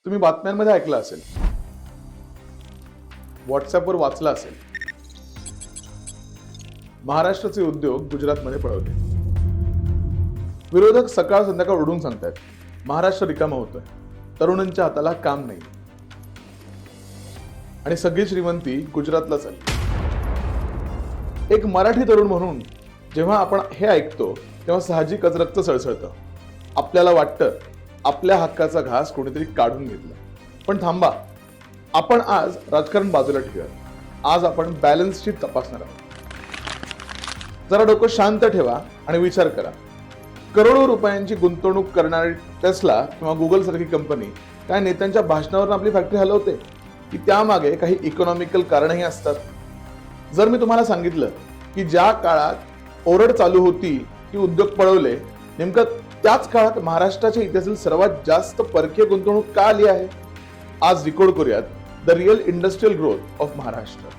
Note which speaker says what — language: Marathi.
Speaker 1: तुम्ही बातम्यांमध्ये ऐकलं असेल, व्हॉट्सअपवर वाचलं असेल, महाराष्ट्राचे उद्योग गुजरातमध्ये पळवले. विरोधक सकाळ संध्याकाळ उडून सांगतात महाराष्ट्र रिकामा होतोय, तरुणांच्या हाताला काम नाही आणि सगळी श्रीमंती गुजरातला चालली. एक मराठी तरुण म्हणून जेव्हा आपण हे ऐकतो तेव्हा साहजिकच रक्त सळसळतं. आपल्याला वाटतं आपल्या हक्काचा घास कोणीतरी काढून घेतला. पण थांबा, आपण आज राजकारण बाजूला ठेवूया. आज आपण बॅलन्स शीट तपासणार आहोत. जरा डोकं शांत ठेवा आणि विचार करा. करोडो रुपयांची गुंतवणूक करणारी टेस्ला किंवा गुगल सारखी कंपनी काय नेत्यांच्या भाषणावर आपली फॅक्टरी हलवते, की त्यामागे काही इकॉनॉमिकल कारणही असतात? जर मी तुम्हाला सांगितलं की ज्या काळात ओरड चालू होती की उद्योग पळवले, नेमकं त्याच काळात महाराष्ट्राच्या इतिहासातील सर्वात जास्त परकीय गुंतवणूक का आली आहे? आज डिकोड करूयात the real industrial growth of Maharashtra.